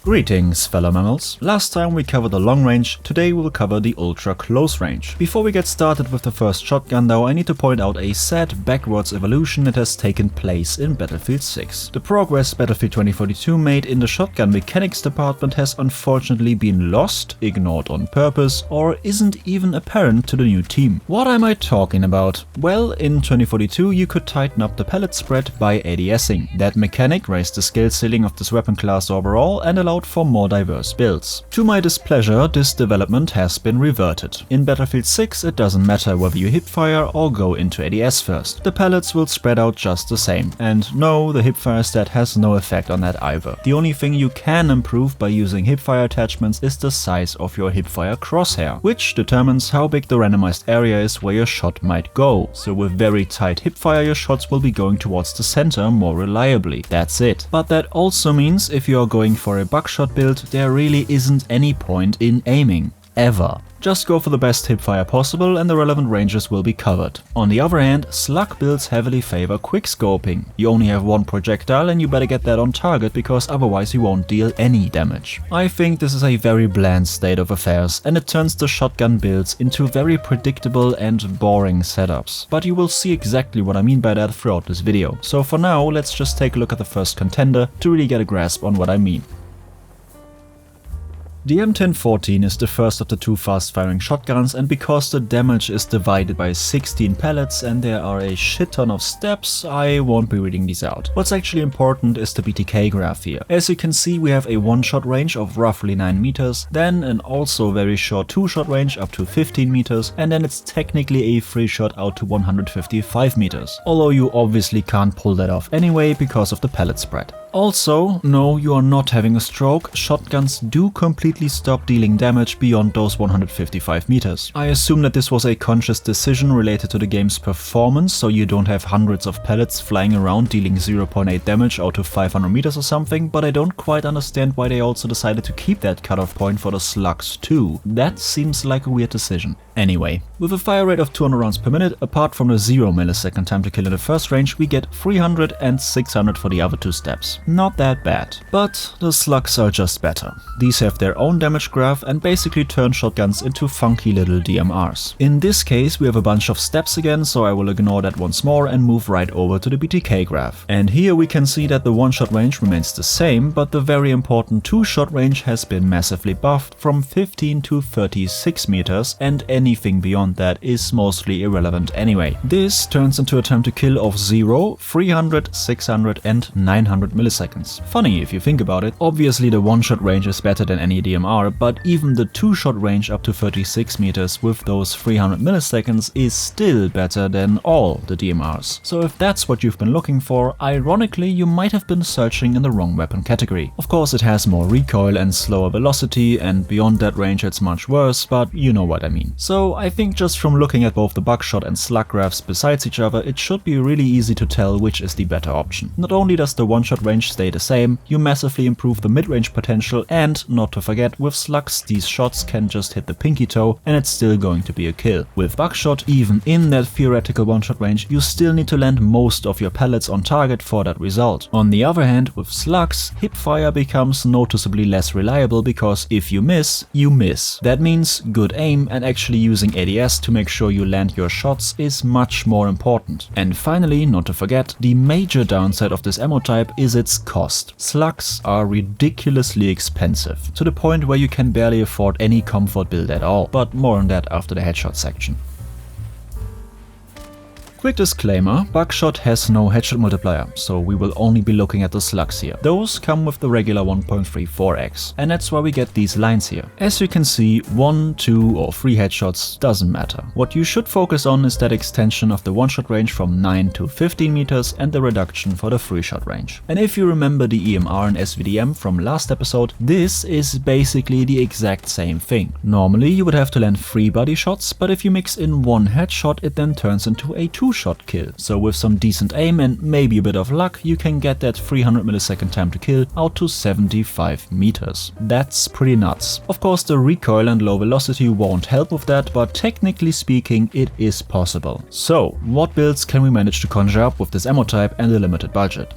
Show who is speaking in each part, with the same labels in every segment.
Speaker 1: Greetings fellow mammals. Last time we covered the long range, today we will cover the ultra close range. Before we get started with the first shotgun though, I need to point out a sad backwards evolution that has taken place in Battlefield 6. The progress Battlefield 2042 made in the shotgun mechanics department has unfortunately been lost, ignored on purpose, or isn't even apparent to the new team. What am I talking about? Well, in 2042 you could tighten up the pellet spread by ADSing. That mechanic raised the skill ceiling of this weapon class overall and allowed for more diverse builds. To my displeasure, this development has been reverted. In Battlefield 6 it doesn't matter whether you hipfire or go into ADS first. The pellets will spread out just the same. And no, the hipfire stat has no effect on that either. The only thing you can improve by using hipfire attachments is the size of your hipfire crosshair, which determines how big the randomized area is where your shot might go. So with very tight hipfire your shots will be going towards the center more reliably. That's it. But that also means if you are going for a buckshot build, there really isn't any point in aiming. Ever. Just go for the best hipfire possible and the relevant ranges will be covered. On the other hand, slug builds heavily favor quickscoping. You only have one projectile and you better get that on target because otherwise you won't deal any damage. I think this is a very bland state of affairs and it turns the shotgun builds into very predictable and boring setups. But you will see exactly what I mean by that throughout this video. So for now, let's just take a look at the first contender to really get a grasp on what I mean. The M1014 is the first of the two fast-firing shotguns, and because the damage is divided by 16 pellets and there are a shit ton of steps, I won't be reading these out. What's actually important is the BTK graph here. As you can see, we have a one-shot range of roughly 9 meters, then an also very short two-shot range up to 15 meters, and then it's technically a free shot out to 155 meters. Although you obviously can't pull that off anyway because of the pellet spread. Also, no, you are not having a stroke, shotguns do completely stop dealing damage beyond those 155 meters. I assume that this was a conscious decision related to the game's performance, so you don't have hundreds of pellets flying around dealing 0.8 damage out to 500 meters or something, but I don't quite understand why they also decided to keep that cutoff point for the slugs too. That seems like a weird decision. Anyway, with a fire rate of 200 rounds per minute, apart from the 0 millisecond time to kill in the first range, we get 300 and 600 for the other two steps. Not that bad. But the slugs are just better. These have their own damage graph and basically turn shotguns into funky little DMRs. In this case we have a bunch of steps again, so I will ignore that once more and move right over to the BTK graph. And here we can see that the one-shot range remains the same, but the very important two-shot range has been massively buffed from 15 to 36 meters, and anything beyond that is mostly irrelevant anyway. This turns into a time to kill of 0, 300, 600 and 900 milliseconds. Funny if you think about it. Obviously the one-shot range is better than any DMR, but even the two-shot range up to 36 meters with those 300 milliseconds is still better than all the DMRs. So if that's what you've been looking for, ironically you might have been searching in the wrong weapon category. Of course it has more recoil and slower velocity, and beyond that range it's much worse, but you know what I mean. So I think just from looking at both the buckshot and slug graphs besides each other, it should be really easy to tell which is the better option. Not only does the one-shot range stay the same, you massively improve the mid-range potential, and not to forget, with slugs these shots can just hit the pinky toe and it's still going to be a kill. With buckshot, even in that theoretical one-shot range, you still need to land most of your pellets on target for that result. On the other hand, with slugs, hipfire becomes noticeably less reliable because if you miss, you miss. That means good aim and actually using ADS to make sure you land your shots is much more important. And finally, not to forget, the major downside of this ammo type is its cost. Slugs are ridiculously expensive, to the point where you can barely afford any comfort build at all, but more on that after the headshot section. Quick disclaimer, buckshot has no headshot multiplier, so we will only be looking at the slugs here. Those come with the regular 1.34x, and that's why we get these lines here. As you can see, 1, 2 or 3 headshots doesn't matter. What you should focus on is that extension of the one-shot range from 9 to 15 meters and the reduction for the 3-shot range. And if you remember the EMR and SVDM from last episode, this is basically the exact same thing. Normally you would have to land 3 body shots, but if you mix in 1 headshot it then turns into a 2-shot kill. So with some decent aim and maybe a bit of luck, you can get that 300 millisecond time to kill out to 75 meters. That's pretty nuts. Of course the recoil and low velocity won't help with that, but technically speaking it is possible. So what builds can we manage to conjure up with this ammo type and a limited budget?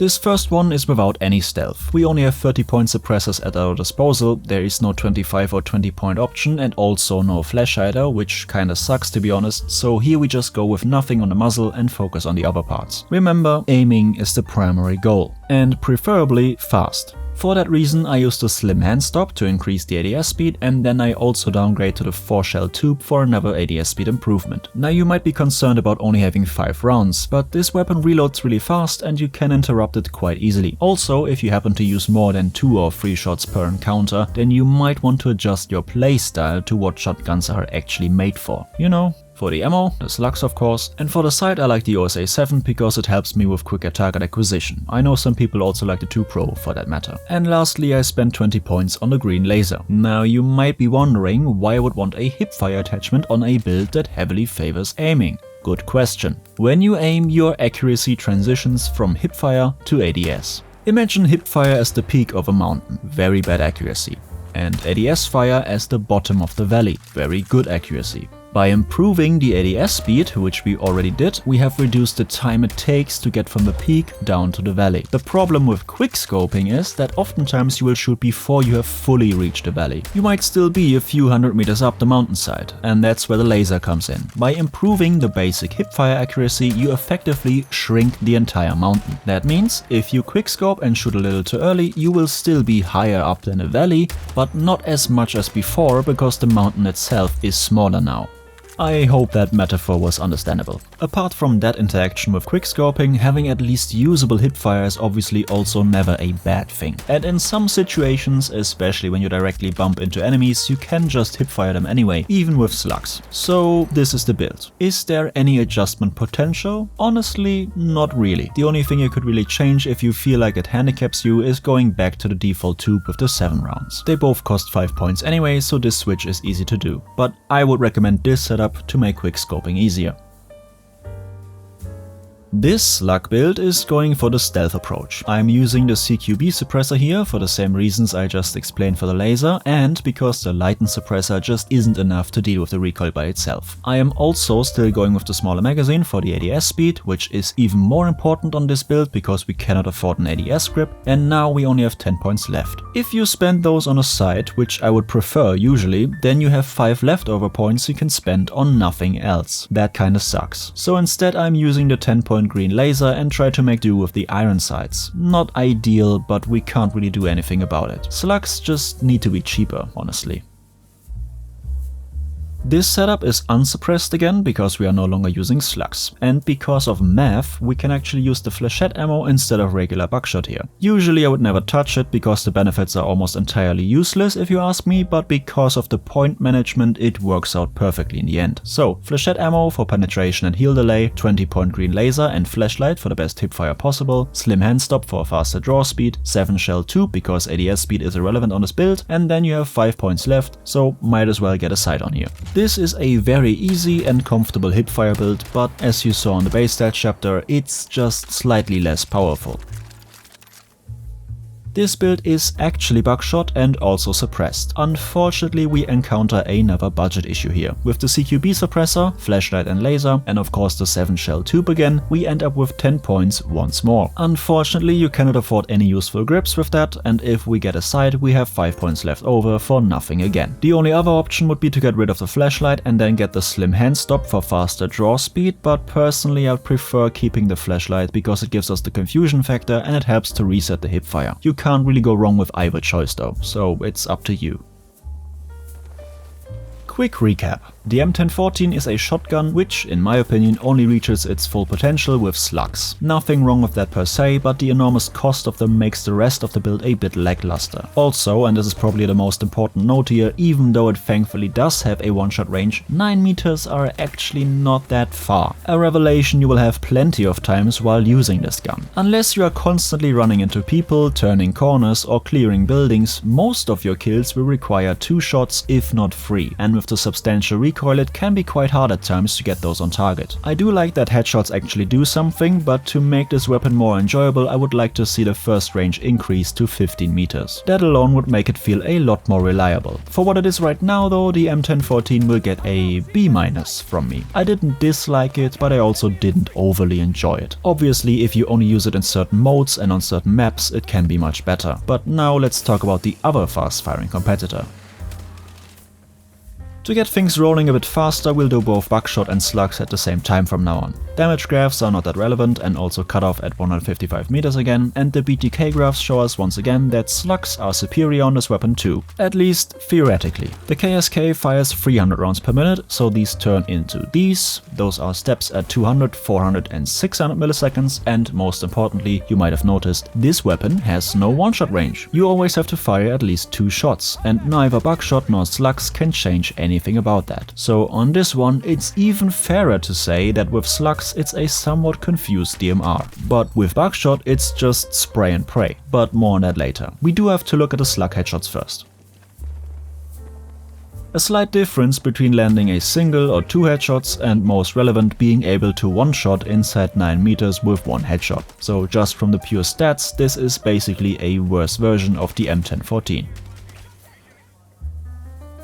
Speaker 1: This first one is without any stealth. We only have 30 point suppressors at our disposal, there is no 25 or 20 point option and also no flash hider, which kinda sucks to be honest, so here we just go with nothing on the muzzle and focus on the other parts. Remember, aiming is the primary goal, and preferably fast. For that reason I used a slim hand stop to increase the ADS speed, and then I also downgrade to the 4-shell tube for another ADS speed improvement. Now you might be concerned about only having 5 rounds, but this weapon reloads really fast and you can interrupt it quite easily. Also, if you happen to use more than 2 or 3 shots per encounter, then you might want to adjust your playstyle to what shotguns are actually made for. You know, for the ammo, the slugs of course, and for the sight I like the OSA 7 because it helps me with quicker target acquisition. I know some people also like the 2 Pro for that matter. And lastly I spent 20 points on the green laser. Now you might be wondering why I would want a hipfire attachment on a build that heavily favors aiming. Good question. When you aim, your accuracy transitions from hipfire to ADS. Imagine hipfire as the peak of a mountain, very bad accuracy, and ADS fire as the bottom of the valley, very good accuracy. By improving the ADS speed, which we already did, we have reduced the time it takes to get from the peak down to the valley. The problem with quickscoping is that oftentimes you will shoot before you have fully reached the valley. You might still be a few hundred meters up the mountainside, and that's where the laser comes in. By improving the basic hipfire accuracy, you effectively shrink the entire mountain. That means, if you quickscope and shoot a little too early, you will still be higher up than the valley, but not as much as before because the mountain itself is smaller now. I hope that metaphor was understandable. Apart from that interaction with quickscoping, having at least usable hipfire is obviously also never a bad thing. And in some situations, especially when you directly bump into enemies, you can just hipfire them anyway, even with slugs. So this is the build. Is there any adjustment potential? Honestly, not really. The only thing you could really change if you feel like it handicaps you is going back to the default tube with the 7 rounds. They both cost 5 points anyway, so this switch is easy to do. But I would recommend this setup to make quickscoping easier. This slug build is going for the stealth approach. I'm using the CQB suppressor here for the same reasons I just explained for the laser, and because the lighten suppressor just isn't enough to deal with the recoil by itself. I am also still going with the smaller magazine for the ADS speed, which is even more important on this build because we cannot afford an ADS grip, and now we only have 10 points left. If you spend those on a sight, which I would prefer usually, then you have 5 leftover points you can spend on nothing else. That kinda sucks. So instead I'm using the 10-point green laser and try to make do with the iron sights. Not ideal, but we can't really do anything about it. Slugs just need to be cheaper, honestly. This setup is unsuppressed again because we are no longer using slugs, and because of math we can actually use the flechette ammo instead of regular buckshot here. Usually I would never touch it because the benefits are almost entirely useless if you ask me, but because of the point management it works out perfectly in the end. So flechette ammo for penetration and heal delay, 20-point green laser and flashlight for the best hipfire possible, slim hand stop for a faster draw speed, 7-shell tube because ADS speed is irrelevant on this build, and then you have 5 points left, so might as well get a sight on here. This is a very easy and comfortable hipfire build, but as you saw in the base stat chapter, it's just slightly less powerful. This build is actually buckshot and also suppressed. Unfortunately, we encounter another budget issue here. With the CQB suppressor, flashlight and laser, and of course the 7-shell tube again, we end up with 10 points once more. Unfortunately, you cannot afford any useful grips with that, and if we get a sight, we have 5 points left over for nothing again. The only other option would be to get rid of the flashlight and then get the slim hand stop for faster draw speed, but personally I prefer keeping the flashlight because it gives us the confusion factor and it helps to reset the hipfire. You can't really go wrong with either choice though, so it's up to you. Quick recap. The M1014 is a shotgun which, in my opinion, only reaches its full potential with slugs. Nothing wrong with that per se, but the enormous cost of them makes the rest of the build a bit lackluster. Also, and this is probably the most important note here, even though it thankfully does have a one-shot range, 9 meters are actually not that far. A revelation you will have plenty of times while using this gun. Unless you are constantly running into people, turning corners or clearing buildings, most of your kills will require 2 shots if not 3, and with the substantial recoil recoil, it can be quite hard at times to get those on target. I do like that headshots actually do something, but to make this weapon more enjoyable, I would like to see the first range increase to 15 meters. That alone would make it feel a lot more reliable. For what it is right now though, the M1014 will get a B- from me. I didn't dislike it, but I also didn't overly enjoy it. Obviously, if you only use it in certain modes and on certain maps, it can be much better. But now let's talk about the other fast-firing competitor. To get things rolling a bit faster, we'll do both buckshot and slugs at the same time from now on. Damage graphs are not that relevant and also cut off at 155 meters again, and the BTK graphs show us once again that slugs are superior on this weapon too, at least theoretically. The KSK fires 300 rounds per minute, so these turn into these. Those are steps at 200, 400 and 600 milliseconds, and most importantly, you might have noticed, this weapon has no one-shot range. You always have to fire at least 2 shots, and neither buckshot nor slugs can change anything about that. So on this one, it's even fairer to say that with slugs it's a somewhat confused DMR, but with buckshot it's just spray and pray, but more on that later. We do have to look at the slug headshots first. A slight difference between landing a single or 2 headshots and most relevant being able to one-shot inside 9 meters with 1 headshot. So just from the pure stats, this is basically a worse version of the M1014.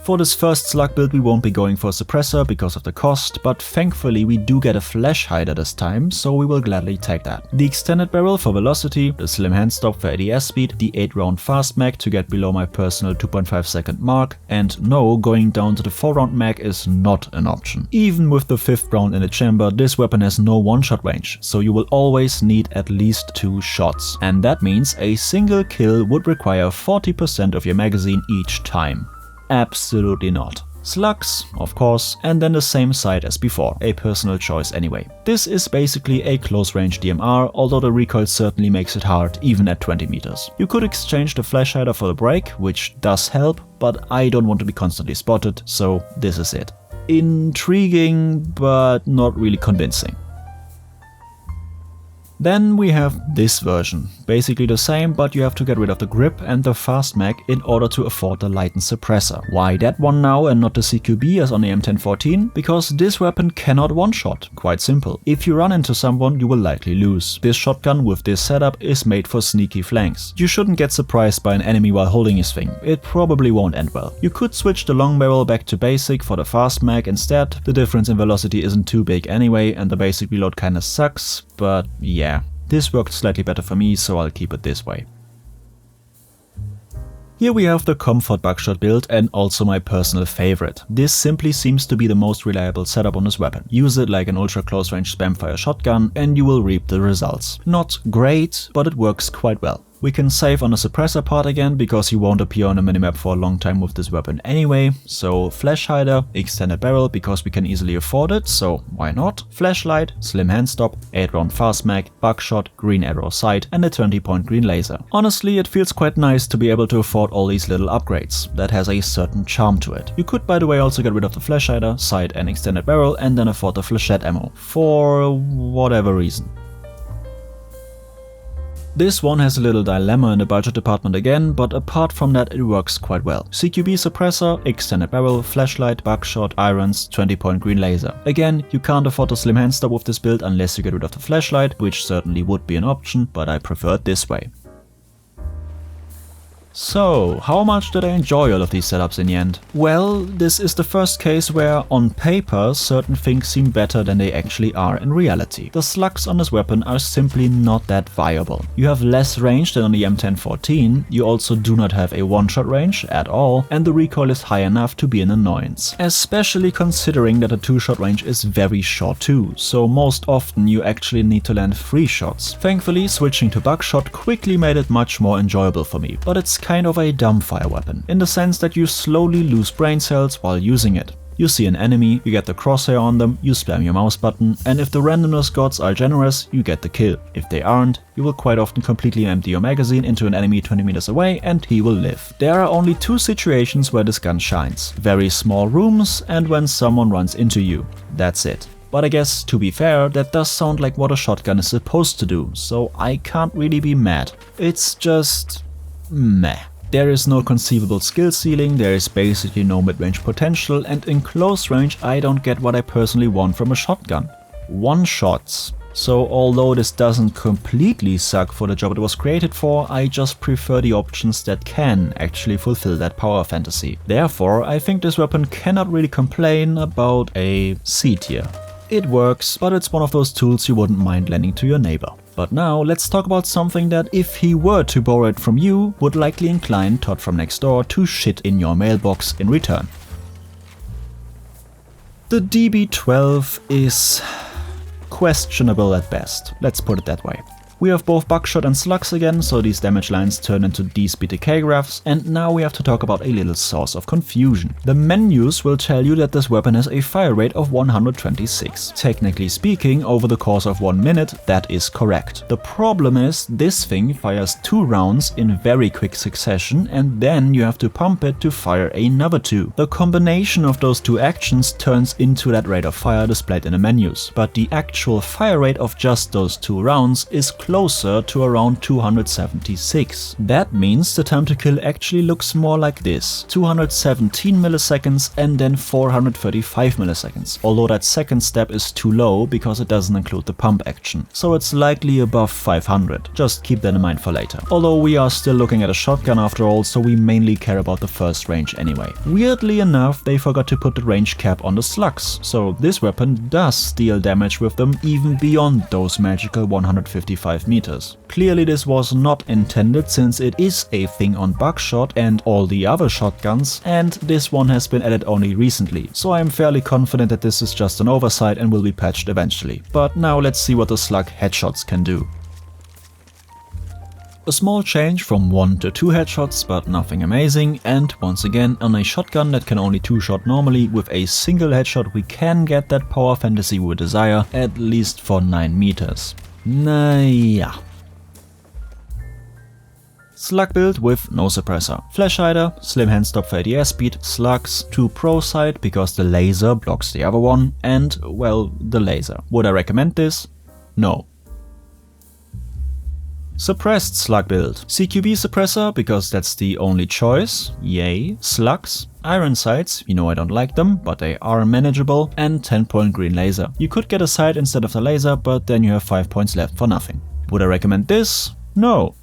Speaker 1: For this first slug build we won't be going for a suppressor because of the cost, but thankfully we do get a flash hider this time, so we will gladly take that. The extended barrel for velocity, the slim handstop for ADS speed, the 8-round fast mag to get below my personal 2.5 second mark, and no, going down to the 4-round mag is not an option. Even with the 5th round in the chamber, this weapon has no one-shot range, so you will always need at least 2 shots. And that means a single kill would require 40% of your magazine each time. Absolutely not. Slugs, of course, and then the same side as before, a personal choice anyway. This is basically a close-range DMR, although the recoil certainly makes it hard even at 20 meters. You could exchange the flash hider for the break, which does help, but I don't want to be constantly spotted, so this is it. Intriguing, but not really convincing. Then we have this version, basically the same, but you have to get rid of the grip and the fast mag in order to afford the lightened suppressor. Why that one now and not the CQB as on the M1014? Because this weapon cannot one-shot. Quite simple. If you run into someone, you will likely lose. This shotgun with this setup is made for sneaky flanks. You shouldn't get surprised by an enemy while holding his thing. It probably won't end well. You could switch the long barrel back to basic for the fast mag instead. The difference in velocity isn't too big anyway, and the basic reload kinda sucks, but yeah. This worked slightly better for me, so I'll keep it this way. Here we have the comfort buckshot build and also my personal favorite. This simply seems to be the most reliable setup on this weapon. Use it like an ultra close range spamfire shotgun and you will reap the results. Not great, but it works quite well. We can save on the suppressor part again because he won't appear on a minimap for a long time with this weapon anyway, so flash hider, extended barrel because we can easily afford it, so why not? Flashlight, slim handstop, 8-round fast mag, buckshot, green arrow sight and a 20-point green laser. Honestly, it feels quite nice to be able to afford all these little upgrades. That has a certain charm to it. You could by the way also get rid of the flash hider, sight and extended barrel and then afford the flechette ammo, for whatever reason. This one has a little dilemma in the budget department again, but apart from that it works quite well. CQB suppressor, extended barrel, flashlight, buckshot, irons, 20-point green laser. Again, you can't afford the slim handstop with this build unless you get rid of the flashlight, which certainly would be an option, but I prefer it this way. So, how much did I enjoy all of these setups in the end? Well, this is the first case where, on paper, certain things seem better than they actually are in reality. The slugs on this weapon are simply not that viable. You have less range than on the M1014, you also do not have a one-shot range at all, and the recoil is high enough to be an annoyance. Especially considering that the 2-shot range is very short too, so most often you actually need to land 3 shots. Thankfully, switching to buckshot quickly made it much more enjoyable for me, but it's kind of a dumbfire weapon, in the sense that you slowly lose brain cells while using it. You see an enemy, you get the crosshair on them, you spam your mouse button, and if the randomness gods are generous, you get the kill. If they aren't, you will quite often completely empty your magazine into an enemy 20 meters away and he will live. There are only 2 situations where this gun shines. Very small rooms and when someone runs into you. That's it. But I guess, to be fair, that does sound like what a shotgun is supposed to do, so I can't really be mad. It's just meh. There is no conceivable skill ceiling, there is basically no mid-range potential, and in close range I don't get what I personally want from a shotgun. One-shots. So although this doesn't completely suck for the job it was created for, I just prefer the options that can actually fulfill that power fantasy. Therefore, I think this weapon cannot really complain about a C tier. It works, but it's one of those tools you wouldn't mind lending to your neighbor. But now let's talk about something that, if he were to borrow it from you, would likely incline Todd from next door to shit in your mailbox in return. The DB12 is questionable at best, let's put it that way. We have both buckshot and slugs again, so these damage lines turn into D-speed decay graphs, and now we have to talk about a little source of confusion. The menus will tell you that this weapon has a fire rate of 126. Technically speaking, over the course of 1 minute, that is correct. The problem is, this thing fires 2 rounds in very quick succession, and then you have to pump it to fire another 2. The combination of those 2 actions turns into that rate of fire displayed in the menus, but the actual fire rate of just those 2 rounds is closer to around 276. That means the time to kill actually looks more like this: 217 milliseconds and then 435 milliseconds, although that second step is too low because it doesn't include the pump action, so it's likely above 500. Just keep that in mind for later. Although we are still looking at a shotgun after all, so we mainly care about the first range anyway. Weirdly enough, they forgot to put the range cap on the slugs, so this weapon does deal damage with them even beyond those magical 155 meters. Clearly this was not intended, since it is a thing on buckshot and all the other shotguns, and this one has been added only recently, so I am fairly confident that this is just an oversight and will be patched eventually. But now let's see what the slug headshots can do. A small change from 1 to 2 headshots, but nothing amazing, and once again on a shotgun that can only 2-shot normally, with a single headshot we can get that power fantasy we desire, at least for 9 meters. Naja. Slug build with no suppressor. Flash hider, slim handstop for ADS speed, slugs, 2 pro sight because the laser blocks the other one, and, well, the laser. Would I recommend this? No. Suppressed slug build. CQB suppressor because that's the only choice, yay. Slugs. Iron sights, you know I don't like them, but they are manageable, and 10-point green laser. You could get a sight instead of the laser, but then you have 5 points left for nothing. Would I recommend this? No.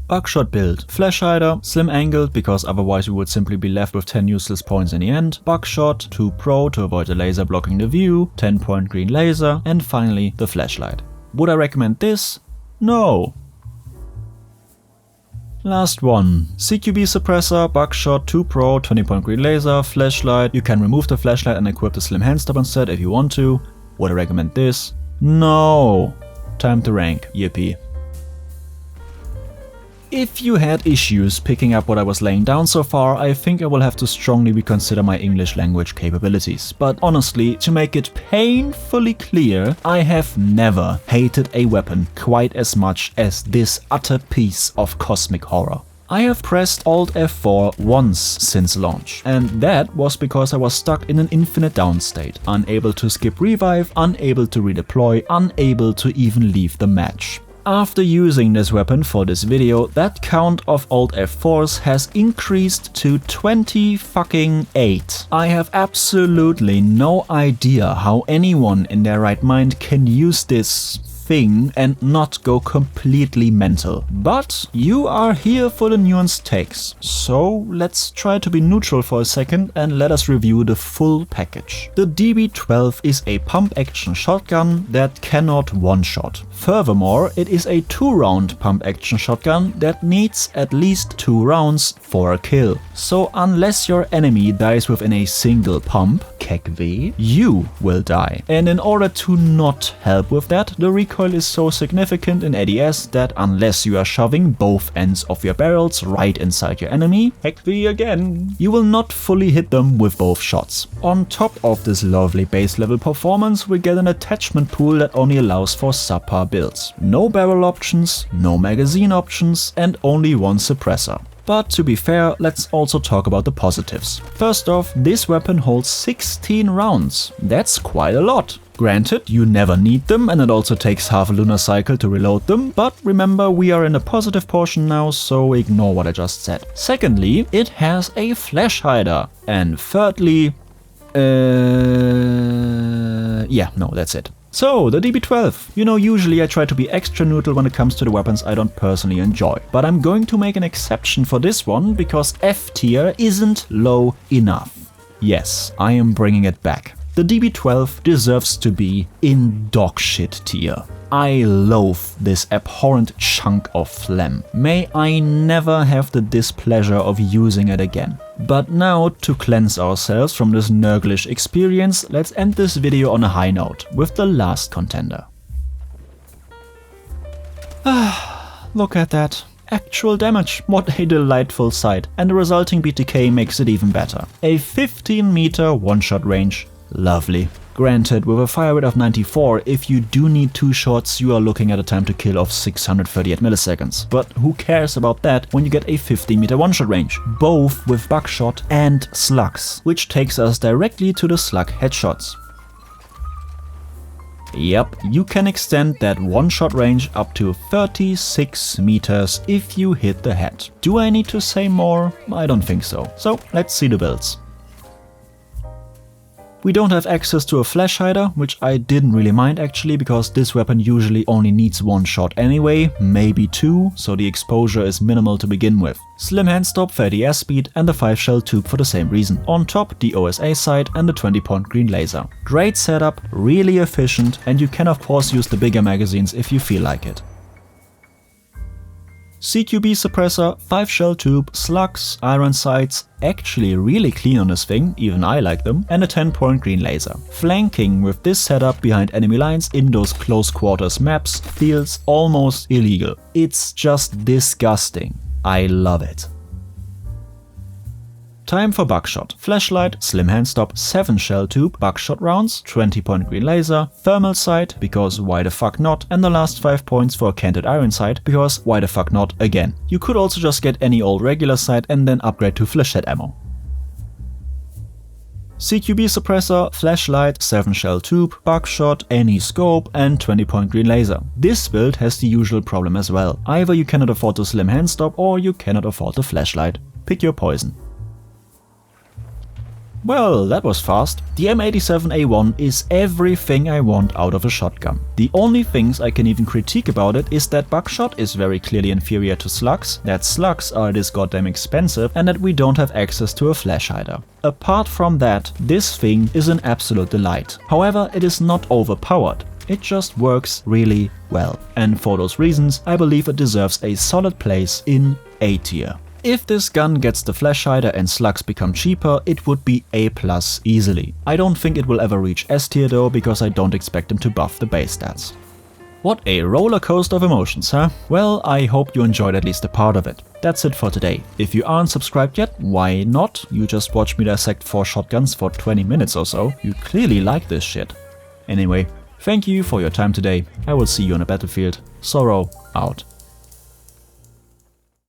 Speaker 1: Buckshot build. Flash hider, slim angled because otherwise we would simply be left with 10 useless points in the end. Buckshot, 2 pro to avoid the laser blocking the view, 10-point green laser, and finally the flashlight. Would I recommend this? No. Last one. CQB suppressor, buckshot, 2 pro, 20-point green laser, flashlight. You can remove the flashlight and equip the slim handstop instead if you want to. Would I recommend this? No. Time to rank. Yippee. If you had issues picking up what I was laying down so far, I think I will have to strongly reconsider my English language capabilities. But honestly, to make it painfully clear, I have never hated a weapon quite as much as this utter piece of cosmic horror. I have pressed Alt F4 once since launch, and that was because I was stuck in an infinite down state, unable to skip revive, unable to redeploy, unable to even leave the match. After using this weapon for this video, that count of Alt F4s has increased to 28. I have absolutely no idea how anyone in their right mind can use this thing and not go completely mental. But you are here for the nuanced takes, so let's try to be neutral for a second and let us review the full package. The DB12 is a pump action shotgun that cannot one-shot. Furthermore, it is a 2-round pump action shotgun that needs at least 2 rounds for a kill. So unless your enemy dies within a single pump, KV, you will die. And in order to not help with that, the recoil is so significant in ADS that unless you are shoving both ends of your barrels right inside your enemy, KV again, you will not fully hit them with both shots. On top of this lovely base level performance, we get an attachment pool that only allows for subpar builds. No barrel options, no magazine options, and only 1 suppressor. But to be fair, let's also talk about the positives. First off, this weapon holds 16 rounds. That's quite a lot. Granted, you never need them and it also takes half a lunar cycle to reload them, but remember we are in a positive portion now, so ignore what I just said. Secondly, it has a flash hider. And thirdly, that's it. So, the DB12. You know, usually I try to be extra neutral when it comes to the weapons I don't personally enjoy. But I'm going to make an exception for this one because F tier isn't low enough. Yes, I am bringing it back. The DB12 deserves to be in dogshit tier. I loathe this abhorrent chunk of phlegm. May I never have the displeasure of using it again. But now, to cleanse ourselves from this nurglish experience, let's end this video on a high note, with the last contender. Look at that. Actual damage, what a delightful sight, and the resulting BTK makes it even better. A 15-meter one-shot range, lovely. Granted, with a fire rate of 94, if you do need 2 shots, you are looking at a time to kill of 638 milliseconds. But who cares about that when you get a 15-meter one-shot range, both with buckshot and slugs, which takes us directly to the slug headshots. Yep, you can extend that one-shot range up to 36 meters if you hit the head. Do I need to say more? I don't think so. So let's see the builds. We don't have access to a flash hider, which I didn't really mind actually, because this weapon usually only needs 1 shot anyway, maybe 2, so the exposure is minimal to begin with. Slim handstop, 30 airspeed and the 5-shell tube for the same reason. On top, the OSA sight and the 20-point green laser. Great setup, really efficient, and you can of course use the bigger magazines if you feel like it. CQB suppressor, 5-shell tube, slugs, iron sights, actually really clean on this thing, even I like them, and a 10-point green laser. Flanking with this setup behind enemy lines in those close quarters maps feels almost illegal. It's just disgusting. I love it. Time for buckshot. Flashlight, slim handstop, 7-shell tube, buckshot rounds, 20-point green laser, thermal sight, because why the fuck not, and the last 5 points for a canted iron sight, because why the fuck not again. You could also just get any old regular sight and then upgrade to flashlight ammo. CQB suppressor, flashlight, 7-shell tube, buckshot, any scope and 20-point green laser. This build has the usual problem as well. Either you cannot afford the slim handstop or you cannot afford the flashlight. Pick your poison. Well, that was fast. The M87A1 is everything I want out of a shotgun. The only things I can even critique about it is that buckshot is very clearly inferior to slugs, that slugs are this goddamn expensive, and that we don't have access to a flash hider. Apart from that, this thing is an absolute delight. However, it is not overpowered. It just works really well. And for those reasons, I believe it deserves a solid place in A tier. If this gun gets the flash hider and slugs become cheaper, it would be A+ easily. I don't think it will ever reach S tier though, because I don't expect them to buff the base stats. What a roller coaster of emotions, huh? Well, I hope you enjoyed at least a part of it. That's it for today. If you aren't subscribed yet, why not? You just watched me dissect 4 shotguns for 20 minutes or so. You clearly like this shit. Anyway, thank you for your time today. I will see you on the battlefield. Sorrow out.